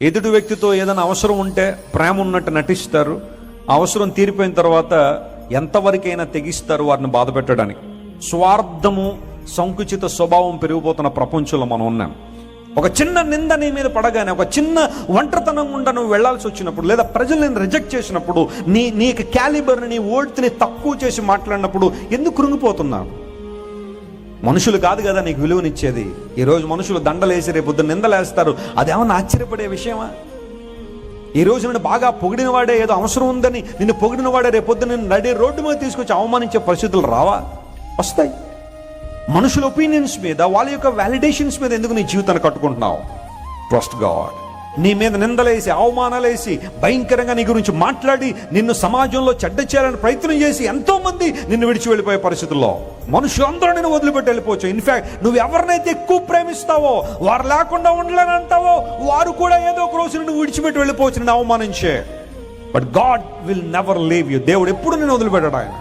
ఎదుటి వ్యక్తితో ఏదైనా అవసరం ఉంటే ప్రేమ ఉన్నట్టు నటిస్తారు, అవసరం తీరిపోయిన తర్వాత ఎంతవరకైనా తెగిస్తారు వారిని బాధ పెట్టడానికి. స్వార్థము, సంకుచిత స్వభావం పెరిగిపోతున్న ప్రపంచంలో మనం ఉన్నాం. ఒక చిన్న నింద నీ మీద పడగానే, ఒక చిన్న ఒంటరితనం గుండా నువ్వు వెళ్లాల్సి వచ్చినప్పుడు, లేదా ప్రజలు నేను రిజెక్ట్ చేసినప్పుడు, నీకు క్యాలిబర్ని, నీ ఓల్డ్ని తక్కువ చేసి మాట్లాడినప్పుడు ఎందుకు కృంగిపోతున్నావు? మనుషులు కాదు కదా నీకు విలువనిచ్చేది. ఈరోజు మనుషులు దండలేసి రేపొద్దు నిందలేస్తారు. అదేమన్నా ఆశ్చర్యపడే విషయమా? ఈరోజు నిన్ను బాగా పొగిడిన వాడే, ఏదో అవసరం ఉందని నిన్ను పొగిడిన వాడే రేపొద్దు నిన్ను నడి రోడ్డు మీద తీసుకొచ్చి అవమానించే పరిస్థితులు రావా? వస్తాయి. మనుషుల ఒపీనియన్స్ మీద, వాళ్ళ యొక్క వ్యాలిడేషన్స్ మీద ఎందుకు నీ జీవితాన్ని కట్టుకుంటున్నావు? Trust God. నీ మీద నిందలేసి, అవమానాలేసి, భయంకరంగా నీ గురించి మాట్లాడి, నిన్ను సమాజంలో చెడ్డ చేయాలని ప్రయత్నం చేసి ఎంతో మంది నిన్ను విడిచి వెళ్ళిపోయే పరిస్థితుల్లో మనుషులందరూ నిన్ను వదిలిపెట్టి వెళ్ళిపోవచ్చు. ఇన్ఫాక్ట్ నువ్వు ఎవరినైతే ఎక్కువ ప్రేమిస్తావో, వారు లేకుండా ఉండలేని అంటావో, వారు కూడా ఏదో ఒక రోజు నిన్ను విడిచిపెట్టి వెళ్ళిపోవచ్చు, నిన్ను అవమానించే. But God will never leave you. దేవుడు ఎప్పుడు నిన్ను వదిలిపెట్టాడు. ఆయన